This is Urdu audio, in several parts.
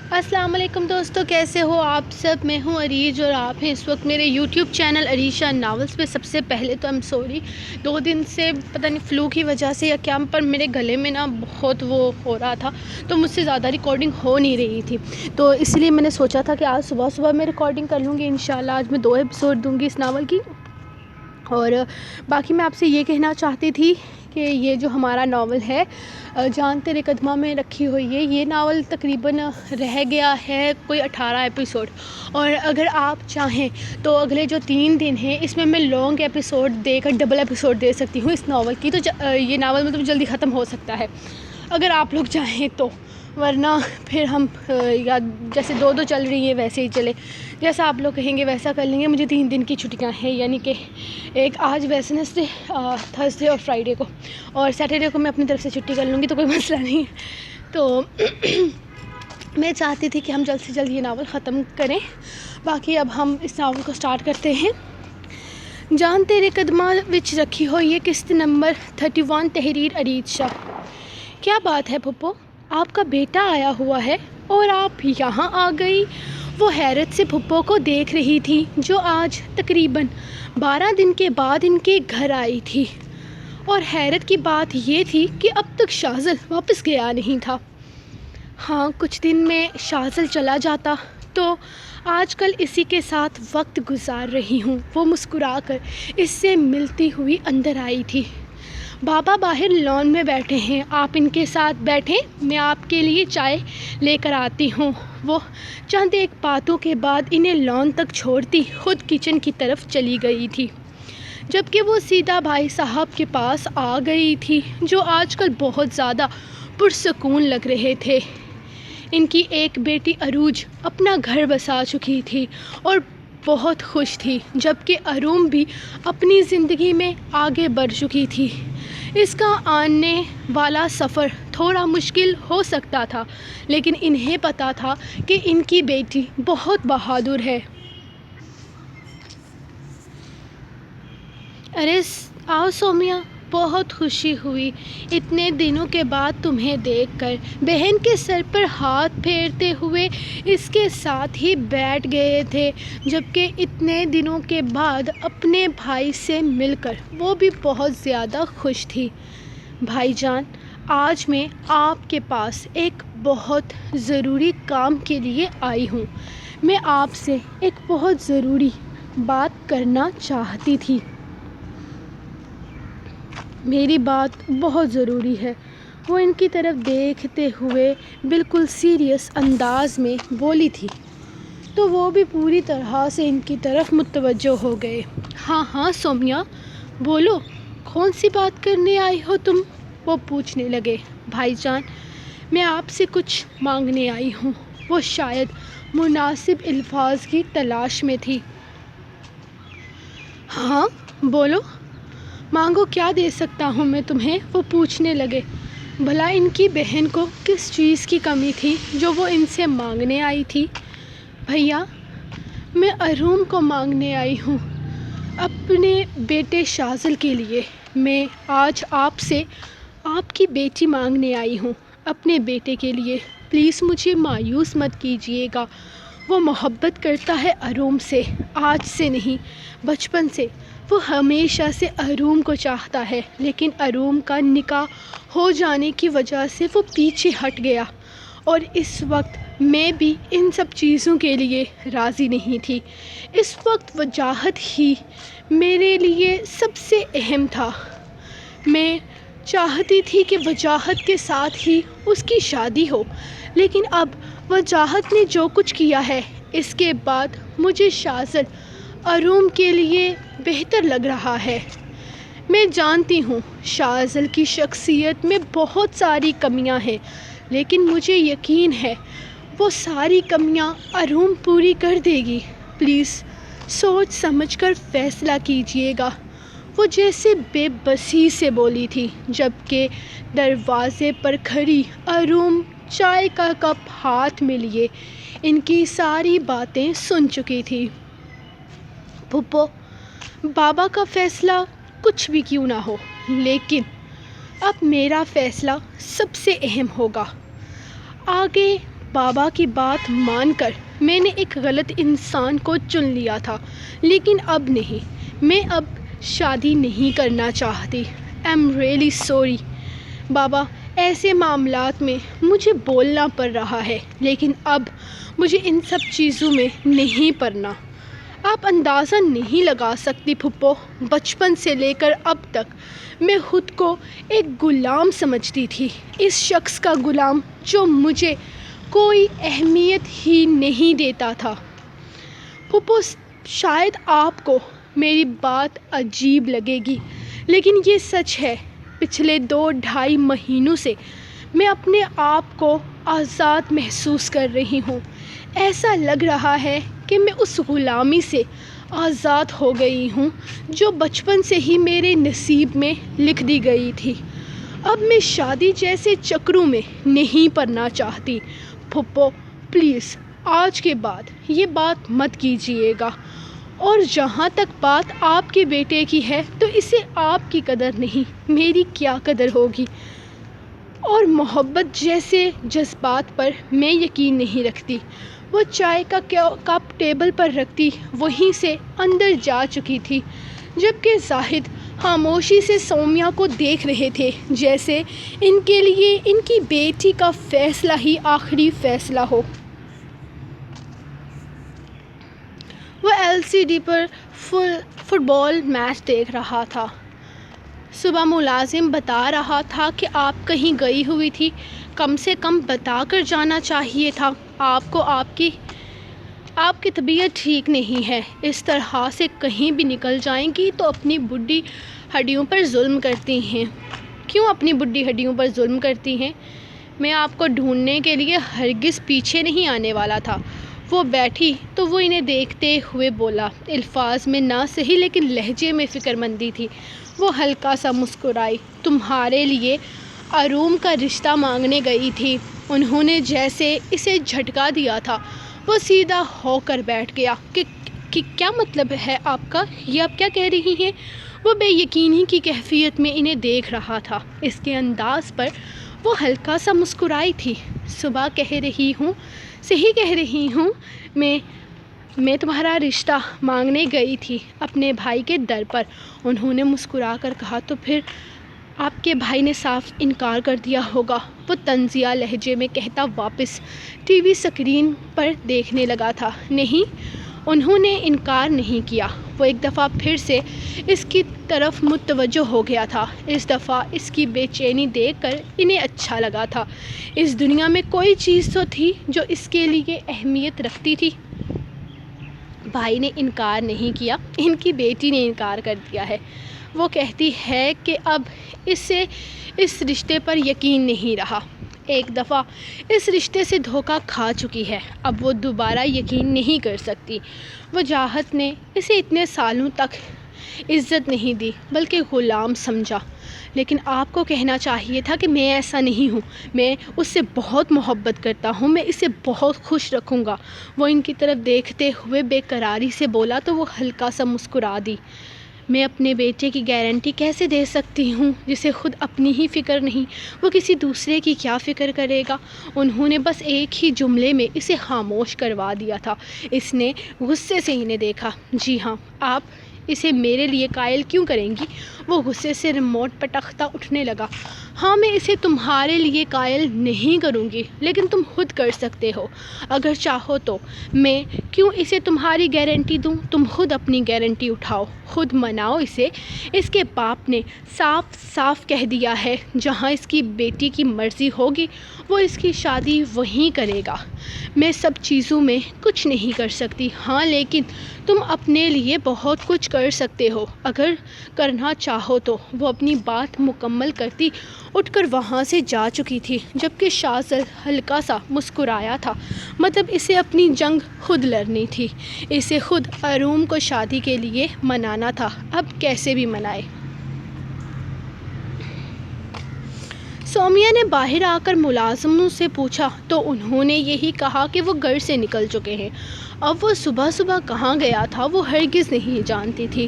السلام علیکم دوستو، کیسے ہو آپ سب؟ میں ہوں عریج اور آپ ہیں اس وقت میرے یوٹیوب چینل عریشہ ناولز پہ۔ سب سے پہلے تو I'm سوری، 2 دن سے پتہ نہیں فلو کی وجہ سے یا کیا، پر میرے گلے میں نا بہت وہ ہو رہا تھا، تو مجھ سے زیادہ ریکارڈنگ ہو نہیں رہی تھی، تو اس لیے میں نے سوچا تھا کہ آج صبح میں ریکارڈنگ کر لوں گی انشاءاللہ۔ آج میں 2 ایپیسوڈ دوں گی اس ناول کی، اور باقی میں آپ سے یہ کہنا چاہتی تھی کہ یہ جو ہمارا ناول ہے جان تیرے قدماں میں رکھی ہوئی ہے، یہ ناول تقریباً رہ گیا ہے کوئی 18 ایپیسوڈ، اور اگر آپ چاہیں تو اگلے جو 3 دن ہیں اس میں لانگ ایپیسوڈ دے کر ڈبل ایپیسوڈ دے سکتی ہوں اس ناول کی، تو یہ ناول مطلب جلدی ختم ہو سکتا ہے اگر آپ لوگ چاہیں تو، ورنہ پھر ہم یا جیسے 2 چل رہی ہے ویسے ہی چلے، جیسا آپ لوگ کہیں گے ویسا کر لیں گے۔ مجھے 3 دن کی چھٹیاں ہیں، یعنی کہ ایک آج ویڈنسڈے، تھرسڈے اور فرائیڈے کو، اور سیٹرڈے کو میں اپنی طرف سے چھٹی کر لوں گی، تو کوئی مسئلہ نہیں ہے۔ تو میں چاہتی تھی کہ ہم جلد سے جلد یہ ناول ختم کریں۔ باقی اب ہم اس ناول کو سٹارٹ کرتے ہیں۔ جان تیرے قدماں وچ رکھی ہوئی ہے، قسط نمبر 31، تحریر عریج شاہ۔ کیا بات ہے پھپھو، آپ کا بیٹا آیا ہوا ہے اور آپ یہاں آ گئی؟ وہ حیرت سے پھپھو کو دیکھ رہی تھی، جو آج تقریباً 12 دن کے بعد ان کے گھر آئی تھی، اور حیرت کی بات یہ تھی کہ اب تک شاذل واپس گیا نہیں تھا۔ ہاں، کچھ دن میں شاذل چلا جاتا تو آج کل اسی کے ساتھ وقت گزار رہی ہوں، وہ مسکرا کر اس سے ملتی ہوئی اندر آئی تھی۔ بابا باہر لان میں بیٹھے ہیں، آپ ان کے ساتھ بیٹھیں، میں آپ کے لیے چائے لے کر آتی ہوں۔ وہ چند ایک باتوں کے بعد انہیں لان تک چھوڑتی خود کچن کی طرف چلی گئی تھی، جبکہ وہ سیدھا بھائی صاحب کے پاس آ گئی تھی، جو آج کل بہت زیادہ پرسکون لگ رہے تھے۔ ان کی ایک بیٹی عروج اپنا گھر بسا چکی تھی اور بہت خوش تھی، جبکہ اروم بھی اپنی زندگی میں آگے بڑھ چکی تھی۔ اس کا آنے والا سفر تھوڑا مشکل ہو سکتا تھا، لیکن انہیں پتہ تھا کہ ان کی بیٹی بہت بہادر ہے۔ ارے آؤ سومیا، بہت خوشی ہوئی اتنے دنوں کے بعد تمہیں دیکھ کر۔ بہن کے سر پر ہاتھ پھیرتے ہوئے اس کے ساتھ ہی بیٹھ گئے تھے، جبکہ اتنے دنوں کے بعد اپنے بھائی سے مل کر وہ بھی بہت زیادہ خوش تھی۔ بھائی جان، آج میں آپ کے پاس ایک بہت ضروری کام کے لیے آئی ہوں۔ میں آپ سے ایک بہت ضروری بات کرنا چاہتی تھی۔ میری بات بہت ضروری ہے، وہ ان کی طرف دیکھتے ہوئے بالکل سیریس انداز میں بولی تھی، تو وہ بھی پوری طرح سے ان کی طرف متوجہ ہو گئے۔ ہاں سومیا، بولو، کون سی بات کرنے آئی ہو تم؟ وہ پوچھنے لگے۔ بھائی جان، میں آپ سے کچھ مانگنے آئی ہوں۔ وہ شاید مناسب الفاظ کی تلاش میں تھی۔ ہاں بولو، مانگو، کیا دے سکتا ہوں میں تمہیں؟ وہ پوچھنے لگے۔ بھلا ان کی بہن کو کس چیز کی کمی تھی جو وہ ان سے مانگنے آئی تھی؟ بھیا، میں اروم کو مانگنے آئی ہوں، اپنے بیٹے شاذل کے لیے۔ میں آج آپ سے آپ کی بیٹی مانگنے آئی ہوں، اپنے بیٹے کے لیے۔ پلیز مجھے مایوس مت کیجیے گا، وہ محبت کرتا ہے اروم سے، آج سے نہیں، بچپن سے۔ وہ ہمیشہ سے اروم کو چاہتا ہے، لیکن اروم کا نکاح ہو جانے کی وجہ سے وہ پیچھے ہٹ گیا، اور اس وقت میں بھی ان سب چیزوں کے لیے راضی نہیں تھی۔ اس وقت وجاہت ہی میرے لیے سب سے اہم تھا۔ میں چاہتی تھی کہ وجاہت کے ساتھ ہی اس کی شادی ہو، لیکن اب وجاہت نے جو کچھ کیا ہے، اس کے بعد مجھے شاذل اروم کے لیے بہتر لگ رہا ہے۔ میں جانتی ہوں شاذل کی شخصیت میں بہت ساری کمیاں ہیں، لیکن مجھے یقین ہے وہ ساری کمیاں اروم پوری کر دے گی۔ پلیز سوچ سمجھ کر فیصلہ کیجیے گا، وہ جیسے بے بسی سے بولی تھی، جبکہ دروازے پر کھڑی اروم چائے کا کپ ہاتھ میں لیے ان کی ساری باتیں سن چکی تھی۔ پھپھو، بابا کا فیصلہ کچھ بھی کیوں نہ ہو، لیکن اب میرا فیصلہ سب سے اہم ہوگا۔ آگے بابا کی بات مان کر میں نے ایک غلط انسان کو چن لیا تھا، لیکن اب نہیں، میں اب شادی نہیں کرنا چاہتی۔ آئی ایم ریئلی سوری بابا، ایسے معاملات میں مجھے بولنا پڑ رہا ہے، لیکن اب مجھے ان سب چیزوں میں نہیں پڑنا۔ آپ اندازہ نہیں لگا سکتی پھپھو، بچپن سے لے کر اب تک میں خود کو ایک غلام سمجھتی تھی، اس شخص کا غلام جو مجھے کوئی اہمیت ہی نہیں دیتا تھا۔ پھپھو، شاید آپ کو میری بات عجیب لگے گی، لیکن یہ سچ ہے۔ پچھلے 2-2.5 مہینوں سے میں اپنے آپ کو آزاد محسوس کر رہی ہوں۔ ایسا لگ رہا ہے کہ میں اس غلامی سے آزاد ہو گئی ہوں جو بچپن سے ہی میرے نصیب میں لکھ دی گئی تھی۔ اب میں شادی جیسے چکروں میں نہیں پڑنا چاہتی۔ پھپھو پلیز، آج کے بعد یہ بات مت کیجیے گا، اور جہاں تک بات آپ کے بیٹے کی ہے تو اسے آپ کی قدر نہیں، میری کیا قدر ہوگی؟ اور محبت جیسے جذبات پر میں یقین نہیں رکھتی۔ وہ چائے کا کپ ٹیبل پر رکھتی وہیں سے اندر جا چکی تھی، جبکہ زاہد خاموشی سے سومیا کو دیکھ رہے تھے، جیسے ان کے لیے ان کی بیٹی کا فیصلہ ہی آخری فیصلہ ہو۔ وہ LCD پر فٹ بال میچ دیکھ رہا تھا۔ صبح ملازم بتا رہا تھا کہ آپ کہیں گئی ہوئی تھی، کم سے کم بتا کر جانا چاہیے تھا۔ آپ کو آپ کی طبیعت ٹھیک نہیں ہے، اس طرح سے کہیں بھی نکل جائیں گی تو اپنی بڈھی ہڈیوں پر ظلم کرتی ہیں۔ کیوں اپنی بڈھی ہڈیوں پر ظلم کرتی ہیں؟ میں آپ کو ڈھونڈنے کے لیے ہرگز پیچھے نہیں آنے والا تھا۔ وہ بیٹھی تو وہ انہیں دیکھتے ہوئے بولا، الفاظ میں نہ صحیح لیکن لہجے میں فکر مندی تھی۔ وہ ہلکا سا مسکرائی۔ تمہارے لیے اروم کا رشتہ مانگنے گئی تھی۔ انہوں نے جیسے اسے جھٹکا دیا تھا، وہ سیدھا ہو کر بیٹھ گیا۔ کہ کیا مطلب ہے آپ کا؟ یہ آپ کیا کہہ رہی ہیں؟ وہ بے یقینی کی کیفیت میں انہیں دیکھ رہا تھا۔ اس کے انداز پر وہ ہلکا سا مسکرائی تھی۔ صبح کہہ رہی ہوں، صحیح کہہ رہی ہوں، میں تمہارا رشتہ مانگنے گئی تھی اپنے بھائی کے در پر۔ انہوں نے مسکرا کر کہا، تو پھر آپ کے بھائی نے صاف انکار کر دیا ہوگا، وہ طنزیہ لہجے میں کہتا واپس ٹی وی اسکرین پر دیکھنے لگا تھا۔ نہیں، انہوں نے انکار نہیں کیا۔ وہ ایک دفعہ پھر سے اس کی طرف متوجہ ہو گیا تھا۔ اس دفعہ اس کی بے چینی دیکھ کر انہیں اچھا لگا تھا۔ اس دنیا میں کوئی چیز تو تھی جو اس کے لیے اہمیت رکھتی تھی۔ بھائی نے انکار نہیں کیا، ان کی بیٹی نے انکار کر دیا ہے۔ وہ کہتی ہے کہ اب اسے اس رشتے پر یقین نہیں رہا۔ ایک دفعہ اس رشتے سے دھوکہ کھا چکی ہے، اب وہ دوبارہ یقین نہیں کر سکتی۔ وجاہت نے اسے اتنے سالوں تک عزت نہیں دی بلکہ غلام سمجھا۔ لیکن آپ کو کہنا چاہیے تھا کہ میں ایسا نہیں ہوں، میں اس سے بہت محبت کرتا ہوں، میں اسے بہت خوش رکھوں گا۔ وہ ان کی طرف دیکھتے ہوئے بے قراری سے بولا تو وہ ہلکا سا مسکرا دی۔ میں اپنے بیٹے کی گارنٹی کیسے دے سکتی ہوں جسے خود اپنی ہی فکر نہیں، وہ کسی دوسرے کی کیا فکر کرے گا؟ انہوں نے بس ایک ہی جملے میں اسے خاموش کروا دیا تھا۔ اس نے غصے سے انہیں دیکھا۔ جی ہاں، آپ اسے میرے لیے قائل کیوں کریں گی؟ وہ غصے سے ریموٹ پٹکتا اٹھنے لگا۔ ہاں، میں اسے تمہارے لیے قائل نہیں کروں گی، لیکن تم خود کر سکتے ہو اگر چاہو تو۔ میں کیوں اسے تمہاری گارنٹی دوں؟ تم خود اپنی گارنٹی اٹھاؤ، خود مناؤ اسے۔ اس کے باپ نے صاف صاف کہہ دیا ہے، جہاں اس کی بیٹی کی مرضی ہوگی وہ اس کی شادی وہیں کرے گا۔ میں سب چیزوں میں کچھ نہیں کر سکتی، ہاں لیکن تم اپنے لیے بہت کچھ کر سکتے ہو اگر کرنا چاہو تو۔ وہ اپنی بات مکمل کرتی اٹھ کر وہاں سے جا چکی تھی، جبکہ شاذل ہلکا سا مسکرایا تھا۔ مطلب اسے اپنی جنگ خود لڑنی تھی، اسے خود اروم کو شادی کے لیے منانا تھا، اب کیسے بھی منائے۔ سومیا نے باہر آ کر ملازموں سے پوچھا تو انہوں نے یہی کہا کہ وہ گھر سے نکل چکے ہیں۔ اب وہ صبح صبح کہاں گیا تھا وہ ہرگز نہیں جانتی تھی۔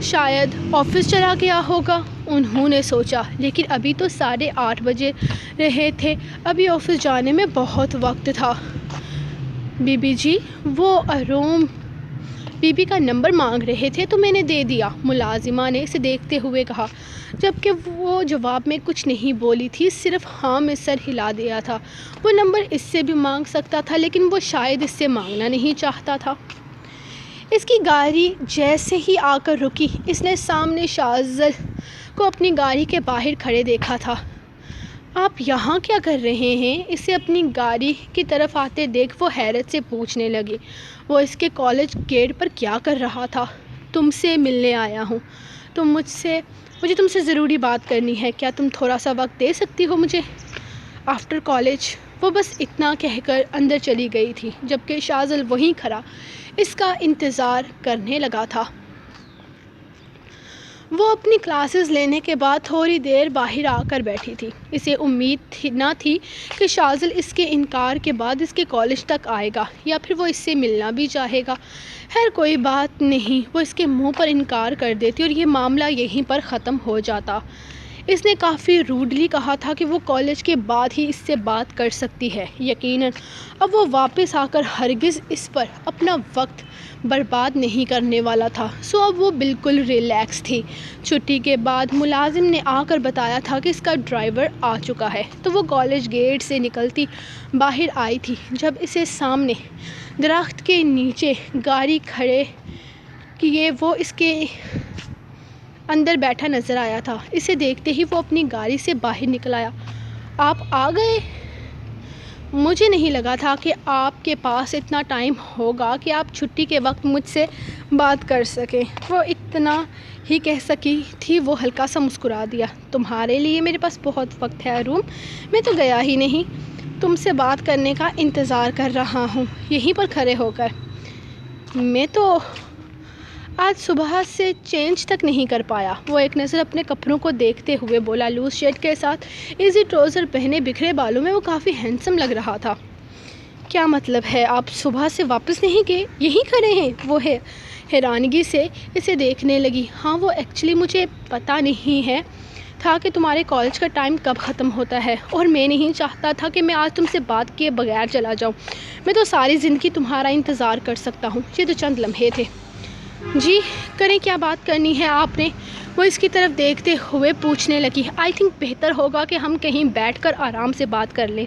شاید آفس چلا گیا ہوگا، انہوں نے سوچا، لیکن ابھی تو 8:30 بجے رہے تھے، ابھی آفس جانے میں بہت وقت تھا۔ بی بی جی، وہ اروم بی بی کا نمبر مانگ رہے تھے تو میں نے دے دیا، ملازمہ نے اسے دیکھتے ہوئے کہا، جبکہ وہ جواب میں کچھ نہیں بولی تھی، صرف ہاں میں سر ہلا دیا تھا۔ وہ نمبر اس سے بھی مانگ سکتا تھا، لیکن وہ شاید اس سے مانگنا نہیں چاہتا تھا۔ اس کی گاڑی جیسے ہی آ کر رکی، اس نے سامنے شاذل کو اپنی گاڑی کے باہر کھڑے دیکھا تھا۔ آپ یہاں کیا کر رہے ہیں؟ اسے اپنی گاڑی کی طرف آتے دیکھ وہ حیرت سے پوچھنے لگی۔ وہ اس کے کالج گیٹ پر کیا کر رہا تھا؟ تم سے ملنے آیا ہوں۔ مجھے تم سے ضروری بات کرنی ہے، کیا تم تھوڑا سا وقت دے سکتی ہو مجھے؟ After college. وہ بس اتنا کہہ کر اندر چلی گئی تھی، جبکہ شاذل وہیں کھڑا اس کا انتظار کرنے لگا تھا۔ وہ اپنی کلاسز لینے کے بعد تھوڑی دیر باہر آ کر بیٹھی تھی۔ اسے امید نہ تھی کہ شاذل اس کے انکار کے بعد اس کے کالج تک آئے گا یا پھر وہ اس سے ملنا بھی چاہے گا۔ خیر کوئی بات نہیں، وہ اس کے منہ پر انکار کر دیتی اور یہ معاملہ یہیں پر ختم ہو جاتا۔ اس نے کافی روڈلی کہا تھا کہ وہ کالج کے بعد ہی اس سے بات کر سکتی ہے۔ یقیناً اب وہ واپس آ کر ہرگز اس پر اپنا وقت برباد نہیں کرنے والا تھا، سو اب وہ بالکل ریلیکس تھی۔ چھٹی کے بعد ملازم نے آ کر بتایا تھا کہ اس کا ڈرائیور آ چکا ہے، تو وہ کالج گیٹ سے نکلتی باہر آئی تھی جب اسے سامنے درخت کے نیچے گاڑی کھڑے کیے وہ اس کے اندر بیٹھا نظر آیا تھا۔ اسے دیکھتے ہی وہ اپنی گاڑی سے باہر نکل آیا۔ آپ آ گئے؟ مجھے نہیں لگا تھا کہ آپ کے پاس اتنا ٹائم ہوگا کہ آپ چھٹی کے وقت مجھ سے بات کر سکیں۔ وہ اتنا ہی کہہ سکی تھی، وہ ہلکا سا مسکرا دیا۔ تمہارے لیے میرے پاس بہت وقت ہے اروم، میں تو گیا ہی نہیں، تم سے بات کرنے کا انتظار کر رہا ہوں یہیں پر کھڑے ہو کر۔ میں تو آج صبح سے چینج تک نہیں کر پایا۔ وہ ایک نظر اپنے کپڑوں کو دیکھتے ہوئے بولا۔ لوز شرٹ کے ساتھ ایزی ٹراؤزر پہنے بکھرے بالوں میں وہ کافی ہینڈسم لگ رہا تھا۔ کیا مطلب ہے آپ صبح سے واپس نہیں گئے، یہیں کھڑے ہیں؟ وہ حیرانگی سے اسے دیکھنے لگی۔ ہاں، وہ ایکچولی مجھے پتہ نہیں ہے تھا کہ تمہارے کالج کا ٹائم کب ختم ہوتا ہے، اور میں نہیں چاہتا تھا کہ میں آج تم سے بات کیے بغیر چلا جاؤں۔ میں تو ساری زندگی تمہارا انتظار کر سکتا ہوں، یہ تو چند لمحے تھے۔ جی کریں، کیا بات کرنی ہے آپ نے؟ وہ اس کی طرف دیکھتے ہوئے پوچھنے لگی۔ آئی تھنک بہتر ہوگا کہ ہم کہیں بیٹھ کر آرام سے بات کر لیں،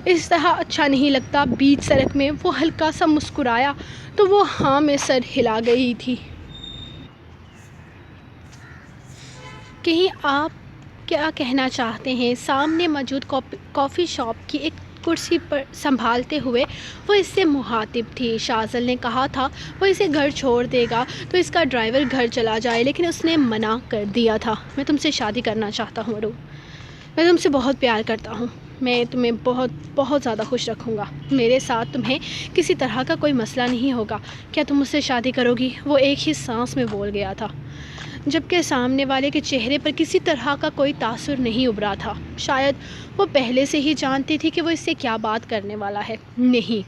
اس طرح اچھا نہیں لگتا۔ بیچ سڑک میں وہ ہلکا سا مسکرایا تو وہ ہاں میں سر ہلا گئی تھی۔ کہیں آپ کیا کہنا چاہتے ہیں؟ سامنے موجود کافی شاپ کی ایک کرسی پر سنبھالتے ہوئے وہ اس سے مخاطب تھی۔ شاذل نے کہا تھا وہ اسے گھر چھوڑ دے گا تو اس کا ڈرائیور گھر چلا جائے، لیکن اس نے منع کر دیا تھا۔ میں تم سے شادی کرنا چاہتا ہوں اروم، میں تم سے بہت پیار کرتا ہوں، میں تمہیں بہت بہت زیادہ خوش رکھوں گا، میرے ساتھ تمہیں کسی طرح کا کوئی مسئلہ نہیں ہوگا، کیا تم مجھ سے شادی کرو گی؟ وہ ایک ہی سانس میں بول گیا تھا، جبکہ سامنے والے کے چہرے پر کسی طرح کا کوئی تاثر نہیں ابھرا تھا۔ شاید وہ پہلے سے ہی جانتی تھی کہ وہ اس سے کیا بات کرنے والا ہے۔ نہیں،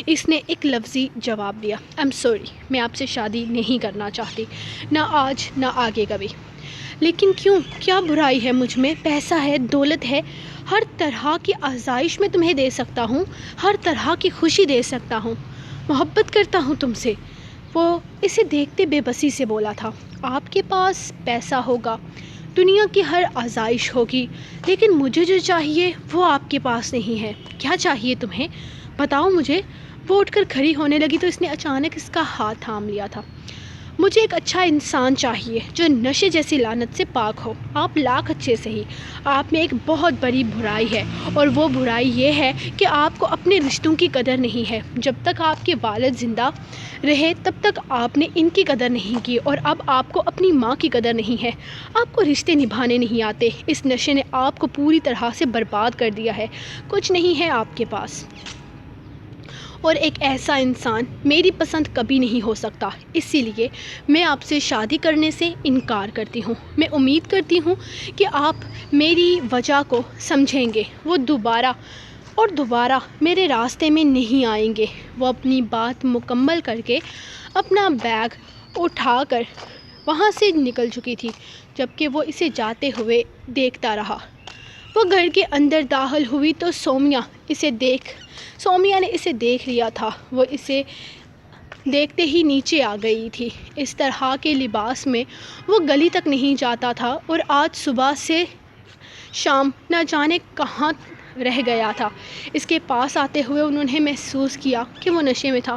اس نے ایک لفظی جواب دیا۔ I'm sorry، میں آپ سے شادی نہیں کرنا چاہتی، نہ آج نہ آگے کبھی۔ لیکن کیوں؟ کیا برائی ہے مجھ میں؟ پیسہ ہے، دولت ہے، ہر طرح کی آزائش میں تمہیں دے سکتا ہوں، ہر طرح کی خوشی دے سکتا ہوں، محبت کرتا ہوں تم سے۔ وہ اسے دیکھتے بے بسی سے بولا تھا۔ آپ کے پاس پیسہ ہوگا، دنیا کی ہر آزائش ہوگی، لیکن مجھے جو چاہیے وہ آپ کے پاس نہیں ہے۔ کیا چاہیے تمہیں؟ بتاؤ مجھے۔ وہ اٹھ کر کھڑی ہونے لگی تو اس نے اچانک اس کا ہاتھ تھام لیا تھا۔ مجھے ایک اچھا انسان چاہیے جو نشے جیسی لعنت سے پاک ہو۔ آپ لاکھ اچھے سے ہی، آپ میں ایک بہت بڑی برائی ہے، اور وہ برائی یہ ہے کہ آپ کو اپنے رشتوں کی قدر نہیں ہے۔ جب تک آپ کے والد زندہ رہے تب تک آپ نے ان کی قدر نہیں کی، اور اب آپ کو اپنی ماں کی قدر نہیں ہے۔ آپ کو رشتے نبھانے نہیں آتے۔ اس نشے نے آپ کو پوری طرح سے برباد کر دیا ہے۔ کچھ نہیں ہے آپ کے پاس، اور ایک ایسا انسان میری پسند کبھی نہیں ہو سکتا۔ اسی لیے میں آپ سے شادی کرنے سے انکار کرتی ہوں۔ میں امید کرتی ہوں کہ آپ میری وجہ کو سمجھیں گے، وہ دوبارہ میرے راستے میں نہیں آئیں گے۔ وہ اپنی بات مکمل کر کے اپنا بیگ اٹھا کر وہاں سے نکل چکی تھی، جبکہ وہ اسے جاتے ہوئے دیکھتا رہا۔ وہ گھر کے اندر داخل ہوئی تو سومیا نے اسے دیکھ لیا تھا۔ وہ اسے دیکھتے ہی نیچے آ گئی تھی۔ اس طرح کے لباس میں وہ گلی تک نہیں جاتا تھا، اور آج صبح سے شام نہ جانے کہاں رہ گیا تھا۔ اس کے پاس آتے ہوئے انہوں نے محسوس کیا کہ وہ نشے میں تھا۔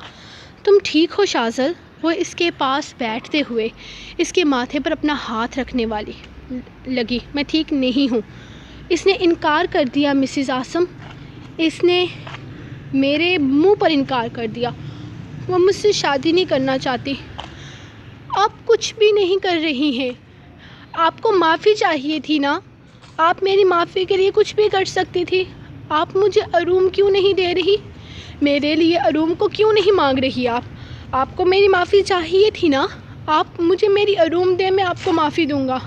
تم ٹھیک ہو شازل؟ وہ اس کے پاس بیٹھتے ہوئے اس کے ماتھے پر اپنا ہاتھ رکھنے والی لگی۔ میں ٹھیک نہیں ہوں۔ اس نے انکار کر دیا مسز اعظم، اس نے میرے منہ پر انکار کر دیا۔ وہ مجھ سے شادی نہیں کرنا چاہتی۔ آپ کچھ بھی نہیں کر رہی ہیں، آپ کو معافی چاہیے تھی نا، آپ میری معافی کے لیے کچھ بھی کر سکتی تھی۔ آپ مجھے اروم کیوں نہیں دے رہی؟ میرے لیے اروم کو کیوں نہیں مانگ رہی آپ کو میری معافی چاہیے تھی نا، آپ مجھے میری اروم دیں، میں آپ کو معافی دوں گا۔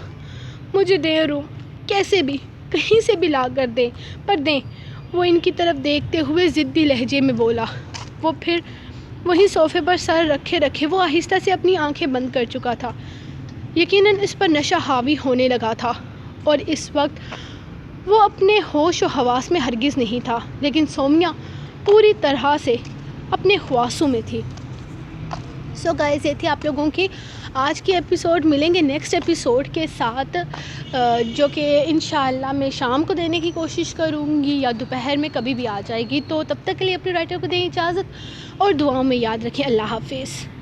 مجھے دیں اروم، کیسے بھی، کہیں سے بھی لا کر دیں، پر دیں۔ وہ ان کی طرف دیکھتے ہوئے ضدی لہجے میں بولا۔ وہ پھر وہیں صوفے پر سر رکھے وہ آہستہ سے اپنی آنکھیں بند کر چکا تھا۔ یقیناً اس پر نشہ حاوی ہونے لگا تھا، اور اس وقت وہ اپنے ہوش و حواس میں ہرگز نہیں تھا، لیکن سومیا پوری طرح سے اپنے خواصوں میں تھی۔ سو گائز، یہ تھی آپ لوگوں کی آج کی ایپیسوڈ۔ ملیں گے نیکسٹ ایپیسوڈ کے ساتھ، جو کہ انشاءاللہ میں شام کو دینے کی کوشش کروں گی، یا دوپہر میں کبھی بھی آ جائے گی۔ تو تب تک کے لیے اپنے رائٹر کو دیں اجازت، اور دعاؤں میں یاد رکھیں۔ اللہ حافظ۔